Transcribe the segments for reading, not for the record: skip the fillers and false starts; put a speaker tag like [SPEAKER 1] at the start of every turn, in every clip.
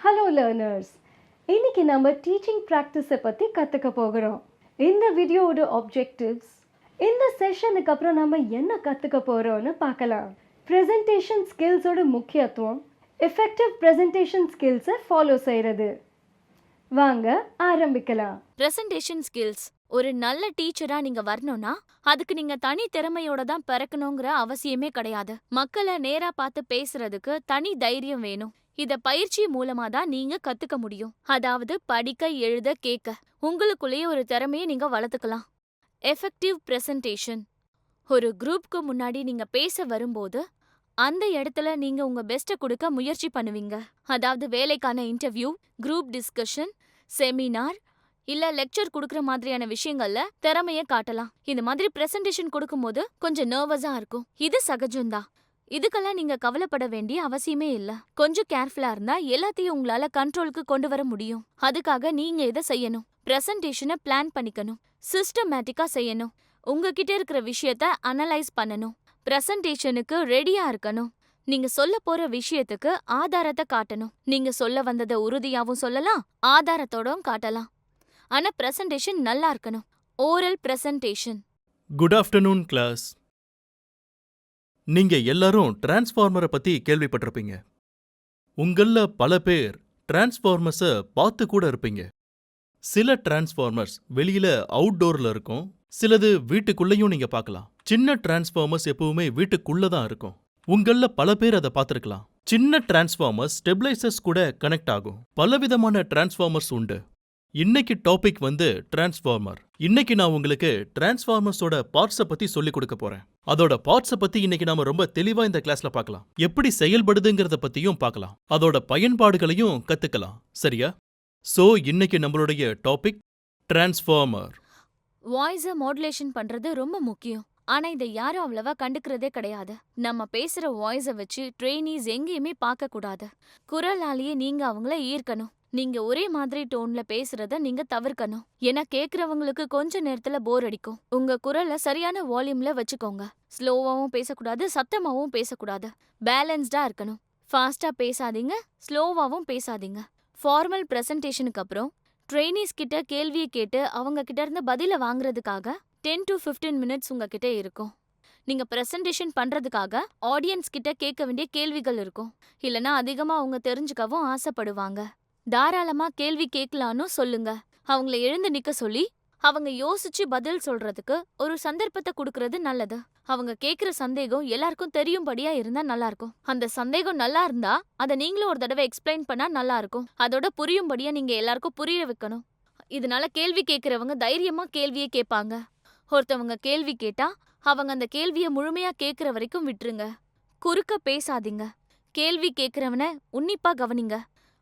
[SPEAKER 1] Hello learners, இன்னைக்கு நம்ம teaching ப்ராக்டிஸை பற்றி கற்றுக்க போகிறோம். இந்த வீடியோவோட ஆப்ஜெக்டிவ்ஸ், இந்த செஷனுக்கு அப்புறம் நம்ம என்ன கற்றுக்க போகிறோம்னு பார்க்கலாம். ப்ரெசன்டேஷன் ஸ்கில்ஸோட முக்கியத்துவம், எஃபெக்டிவ் ப்ரெசன்டேஷன் ஸ்கில்ஸை ஃபாலோ செய்கிறது. வாங்க ஆரம்பிக்கலாம்.
[SPEAKER 2] Presentation skills. ஒரு நல்ல டீச்சரா நீங்க வரணும்னா அதுக்கு நீங்க தனி திறமையோட தான் பிறக்கணுங்கிற அவசியமே கிடையாது. மக்களை நேரா பார்த்து பேசுறதுக்கு தனி தைரியம் வேணும். இத பயிற்சி மூலமா தான் நீங்க கத்துக்க முடியும். அதாவது படிக்க, எழுத, கேட்க உங்களுக்குள்ளேயே ஒரு திறமையை நீங்க வளர்த்துக்கலாம். Effective presentation. ஒரு குரூப்க்கு முன்னாடி நீங்க பேச வரும்போது அந்த இடத்துல நீங்க உங்க பெஸ்ட்டை கொடுக்க முயற்சி பண்ணுவீங்க. அதாவது வேலைக்கான இன்டர்வியூ, குரூப் டிஸ்கஷன், செமினார் இல்ல லெக்சர் கொடுக்கற மாதிரியான விஷயங்கள்ல திறமைய காட்டலாம். இந்த மாதிரி பிரசன்டேஷன் கொடுக்கும்போது கொஞ்சம் நர்வஸா இருக்கும். இது சகஜம்தான். இதுக்கெல்லாம் நீங்க கவலைப்பட வேண்டிய அவசியமே இல்ல. கொஞ்சம் கேர்ஃபுல்லா இருந்தா எல்லாத்தையும் உங்களால கண்ட்ரோலுக்கு கொண்டு வர முடியும். அதுக்காக நீங்க இதை செய்யணும். பிரசன்டேஷனை பிளான் பண்ணிக்கணும், சிஸ்டமேட்டிக்கா செய்யணும், உங்ககிட்ட இருக்கிற விஷயத்த அனலைஸ் பண்ணணும், பிரசன்டேஷனுக்கு ரெடியா இருக்கணும். நீங்க சொல்ல போற விஷயத்துக்கு ஆதாரத்தை காட்டணும். நீங்க சொல்ல வந்ததை உறுதியாவும் சொல்லலாம், ஆதாரத்தோடும் காட்டலாம். ஆனா பிரசன்டேஷன் நல்லா இருக்கணும். Oral presentation.
[SPEAKER 3] Good afternoon class. நீங்க எல்லாரும் டிரான்ஸ்ஃபார்மரை பத்தி கேள்விப்பட்டிருப்பீங்க. உங்கள பல பேர் டிரான்ஸ்ஃபார்மர்ஸை பார்த்து கூட இருப்பீங்க. சில டிரான்ஸ்ஃபார்மர்ஸ் வெளியில அவுட்டோர்ல இருக்கும், சிலது வீட்டுக்குள்ளேயும் நீங்க பார்க்கலாம். சின்ன டிரான்ஸ்ஃபார்மர்ஸ் எப்பவுமே வீட்டுக்குள்ள தான் இருக்கும். உங்கள பல பேர் அதை பார்த்திருக்கலாம். சின்ன டிரான்ஸ்ஃபார்மர்ஸ் ஸ்டெபிளைசர்ஸ் கூட கனெக்ட் ஆகும். பலவிதமான டிரான்ஸ்ஃபார்மர்ஸ் உண்டு. இன்னைக்கு டாபிக் டிரான்ஸ்ஃபார்மர். இன்னைக்கு நான் உங்களுக்கு டிரான்ஸ்ஃபார்மர்ஸோட பார்ட்ஸை பத்தி சொல்லிக் கொடுக்க போறேன். அதோட பார்ட்ஸை பத்தி இன்னைக்கு நாம ரொம்ப தெளிவா இந்த கிளாஸ்ல பார்க்கலாம். எப்படி செயல்படுதுங்கிறத பத்தியும் பார்க்கலாம். அதோட பயன்பாடுகளையும் கத்துக்கலாம். சரியா? சோ இன்னைக்கு நம்மளுடைய டாபிக் டிரான்ஸ்ஃபார்மர்.
[SPEAKER 2] வாய்ஸை மாடுலேஷன் பண்றது ரொம்ப முக்கியம். ஆனா இதை யாரும் அவ்வளவா கண்டுக்கிறதே கிடையாது. நம்ம பேசுற வாய்ஸை வச்சு ட்ரெயினிஸ் எங்கேயுமே பார்க்க கூடாது. குரலாலேயே நீங்க அவங்கள ஈர்க்கணும். நீங்க ஒரே மாதிரி டோன்ல பேசுறத நீங்க தவிர்க்கணும். ஏன்னா கேக்குறவங்களுக்கு கொஞ்ச நேரத்துல போர் அடிக்கும். உங்க குரலை சரியான வால்யூம்ல வச்சுக்கோங்க. ஸ்லோவாவும் பேசக்கூடாது, சத்தமாவும் பேசக்கூடாது. பேலன்ஸ்டா இருக்கணும். ஃபாஸ்டா பேசாதீங்க, ஸ்லோவாவும் பேசாதீங்க. ஃபார்மல் பிரசன்டேஷனுக்கு அப்புறம் ட்ரெயினிஸ் கிட்ட கேள்வியை கேட்டு அவங்க கிட்ட இருந்து பதில வாங்குறதுக்காக 10 to 15 மினிட்ஸ் உங்ககிட்ட இருக்கும். நீங்க பிரசன்டேஷன் பண்றதுக்காக ஆடியன்ஸ் கிட்ட கேட்க வேண்டிய கேள்விகள் இருக்கும். இல்லனா அதிகமா அவங்க தெரிஞ்சுக்கவும் ஆசைப்படுவாங்க. தாராளமா கேள்வி கேட்கலான்னு சொல்லுங்க. அவங்கள எழுந்து நிக்க சொல்லி அவங்க யோசிச்சு பதில் சொல்றதுக்கு ஒரு சந்தர்ப்பத்தை கொடுக்கறது நல்லது. அவங்க கேக்குற சந்தேகம் எல்லாருக்கும் தெரியும்படியா இருந்தா நல்லா இருக்கும். அந்த சந்தேகம் நல்லா இருந்தா அதை நீங்களும் ஒரு தடவை எக்ஸ்பிளைன் பண்ணா நல்லா இருக்கும். அதோட புரியும்படியா நீங்க எல்லாருக்கும் புரிய வைக்கணும். இதனால கேள்வி கேட்கறவங்க தைரியமா கேள்வியை கேட்பாங்க. ஒருத்தவங்க கேள்வி கேட்டா அவங்க அந்த கேள்வியை முழுமையா கேட்கற வரைக்கும் விட்டுருங்க. குறுக்க பேசாதீங்க. கேள்வி கேட்கறவன உன்னிப்பா கவனிங்க.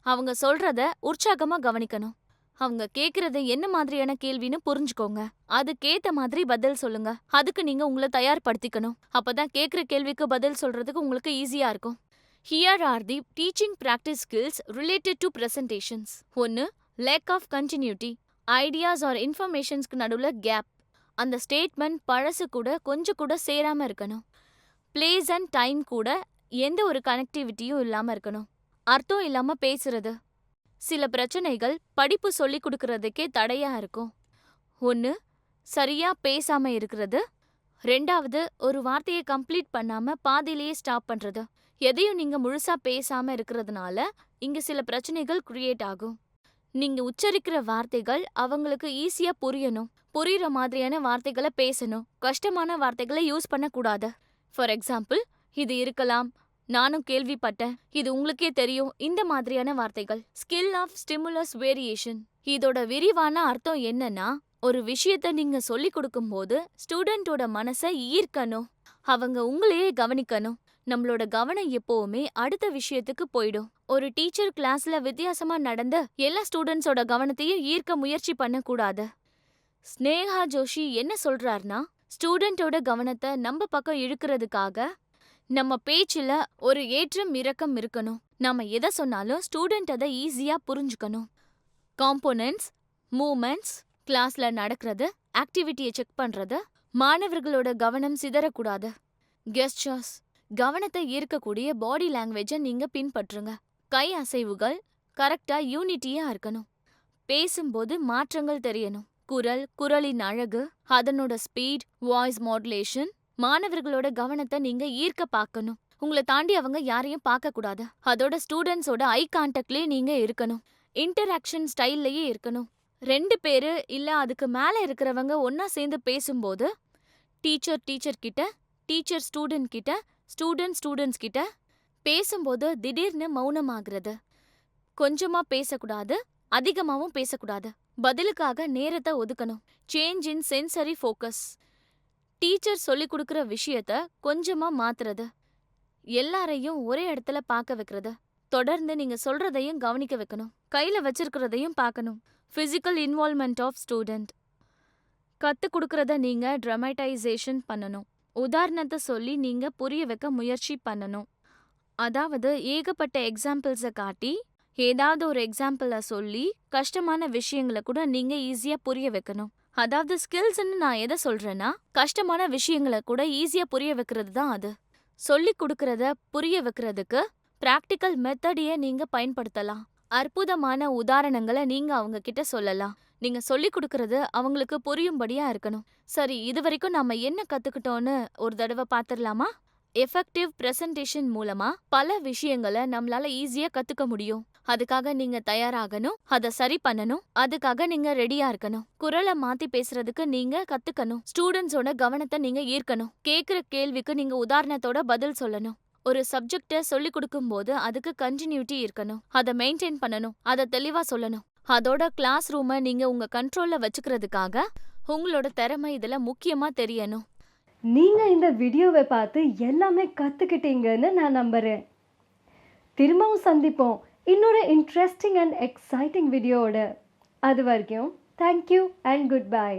[SPEAKER 2] அவங்க சொல்றத உற்சாகமா கவனிக்கணும். அவங்க கேக்குறது என்ன மாதிரியான கேள்வின்னு புரிஞ்சுக்கோங்க. அதுக்கேத்த மாதிரி பதில் சொல்லுங்க. அதுக்கு நீங்க உங்களை தயார்படுத்திக்கணும். அப்பதான் கேக்குற கேள்விக்கு பதில் சொல்றதுக்கு உங்களுக்கு ஈஸியா இருக்கும். Here are the teaching practice skills related to presentations. 1. Lack of continuity. Ideas or informationsக்கு நடுவுல கேப். அந்த ஸ்டேட்மெண்ட் பழசு கூட கொஞ்சம் கூட சேராம இருக்கணும். பிளேஸ் அண்ட் டைம் கூட எந்த ஒரு கனெக்டிவிட்டியும் இல்லாம இருக்கணும். அர்த்தம் இல்லாம பேசுறது. சில பிரச்சனைகள் படிப்பு சொல்லி கொடுக்கறதுக்கே தடையா இருக்கும். 1. சரியா பேசாம இருக்கிறது. 2. ஒரு வார்த்தையை கம்ப்ளீட் பண்ணாம பாதியிலேயே ஸ்டாப் பண்றது. எதையும் நீங்க முழுசா பேசாம இருக்கிறதுனால இங்க சில பிரச்சனைகள் கிரியேட் ஆகும். நீங்க உச்சரிக்கிற வார்த்தைகள் அவங்களுக்கு ஈஸியா புரியணும். புரியுற மாதிரியான வார்த்தைகளை பேசணும். கஷ்டமான வார்த்தைகளை யூஸ் பண்ணக்கூடாது. ஃபார் எக்ஸாம்பிள், இது இருக்கலாம், நானும் கேள்விப்பட்டேன், இது உங்களுக்கே தெரியும், இந்த மாதிரியான வார்த்தைகள். Skill of stimulus variation. இதோட விரிவான அர்த்தம் என்னன்னா, ஒரு விஷயத்த நீங்க சொல்லி கொடுக்கும்போது ஸ்டூடெண்டோட மனசை ஈர்க்கணும். அவங்க உங்களையே கவனிக்கணும். நம்மளோட கவனம் எப்பவுமே அடுத்த விஷயத்துக்கு போயிடும். ஒரு டீச்சர் கிளாஸ்ல வித்தியாசமா நடந்த எல்லா ஸ்டூடெண்ட்ஸோட கவனத்தையும் ஈர்க்க முயற்சி பண்ணக்கூடாது. ஸ்னேகா ஜோஷி என்ன சொல்றாருன்னா, ஸ்டூடெண்டோட கவனத்தை நம்ம பக்கம் இழுக்கிறதுக்காக நம்ம பேச்சுல ஒரு ஏற்றம் இறக்கம் இருக்கணும். நாம எதை சொன்னாலும் ஸ்டூடெண்ட் அதை ஈஸியா புரிஞ்சுக்கணும். காம்போனன்ட்ஸ், மூவ்மெண்ட்ஸ், கிளாஸ்ல நடக்கிறது, ஆக்டிவிட்டியை செக் பண்றது, மாணவர்களோட கவனம் சிதறக்கூடாது. கெஸ்டர்ஸ், கவனத்தை ஈர்க்கக்கூடிய பாடி லாங்குவேஜை நீங்க பின்பற்றுங்க. கை அசைவுகள், கரெக்டா யூனிட்டியா இருக்கணும். பேசும்போது மாற்றங்கள் தெரியணும். குரல், குரலின் அழகு, அதனோட ஸ்பீட், வாய்ஸ் மாடுலேஷன், மாணவர்களோட கவனத்தை நீங்க ஈர்க்க பார்க்கணும். உங்களை தாண்டி அவங்க யாரையும் பார்க்க கூடாது. அதோட ஸ்டூடெண்ட்ஸோட ஐ கான்டாக்ட்லயே நீங்க இருக்கணும். இன்டராக்ஷன் ஸ்டைல்லயே இருக்கணும். 2 பேரு இல்ல அதுக்கு மேல இருக்கிறவங்க ஒன்னா சேர்ந்து பேசும்போது டீச்சர் கிட்ட, டீச்சர் ஸ்டூடெண்ட் கிட்ட, ஸ்டூடெண்ட்ஸ் கிட்ட பேசும்போது திடீர்னு மௌனமாகிறது. கொஞ்சமா பேசக்கூடாது, அதிகமாவும் பேசக்கூடாது. பதிலுக்காக நேரத்தை ஒதுக்கணும். Change in sensory focus. Teacher சொல்லிக் கொடுக்குற விஷயத்த கொஞ்சமா மாத்துறது. எல்லாரையும் ஒரே இடத்துல பார்க்க வைக்கிறது. தொடர்ந்து நீங்க சொல்றதையும் கவனிக்க வைக்கணும். கையில வச்சிருக்கிறதையும் பார்க்கணும். Physical involvement of student. கத்துக் கொடுக்கறத நீங்க ட்ராமடைசேஷன் பண்ணணும். உதாரணத்தை சொல்லி நீங்க புரிய வைக்க முயற்சி பண்ணணும். அதாவது ஏகப்பட்ட எக்ஸாம்பிள்ஸை காட்டி ஏதாவது ஒரு எக்ஸாம்பிள சொல்லி கஷ்டமான விஷயங்களை கூட நீங்க ஈஸியா புரிய வைக்கணும். அதாவது ஸ்கில்ஸ்ன்னு நான் எதை சொல்றேன்னா, கஷ்டமான விஷயங்களை கூட ஈஸியா புரிய வைக்கிறது தான் அது. சொல்லிக் கொடுக்கறத புரிய வைக்கிறதுக்கு பிராக்டிக்கல் மெத்தடையே நீங்க பயன்படுத்தலாம். அற்புதமான உதாரணங்களை நீங்க அவங்க கிட்ட சொல்லலாம். நீங்க சொல்லிக் கொடுக்கறது அவங்களுக்கு புரியும்படியா இருக்கணும். சரி, இதுவரைக்கும் நாம என்ன கத்துக்கிட்டோம்னு ஒரு தடவை பார்த்துடலாமா? எஃபெக்டிவ் பிரசன்டேஷன் மூலமா பல விஷயங்களை நம்மளால ஈஸியா கத்துக்க முடியும். அதுக்காக நீங்க தயாராகணும், அதை சரி பண்ணணும், அதுக்காக நீங்க ரெடியா இருக்கணும். குரலை மாத்தி பேசுறதுக்கு நீங்க கத்துக்கணும். ஸ்டூடெண்ட்ஸோட கவனத்தை நீங்க ஈர்க்கணும். கேக்குற கேள்விக்கு நீங்க உதாரணத்தோட பதில் சொல்லணும். ஒரு சப்ஜெக்ட சொல்லி கொடுக்கும் போது அதுக்கு கண்டினியூட்டி இருக்கணும். அதை மெயின்டைன் பண்ணணும். அதை தெளிவா சொல்லணும். அதோட கிளாஸ் ரூமை நீங்க உங்க கண்ட்ரோல்ல வச்சுக்கிறதுக்காக உங்களோட திறமை இதுல முக்கியமா தெரியணும்.
[SPEAKER 1] நீங்க இந்த வீடியோவை பார்த்து எல்லாமே கத்துக்கிட்டீங்கன்னு நான் நம்புறேன். திரும்பவும் சந்திப்போம் இன்னொரு இன்ட்ரெஸ்டிங் அண்ட் எக்ஸைட்டிங் வீடியோவோட. அது வரைக்கும் தேங்க்யூ அண்ட் குட் பை.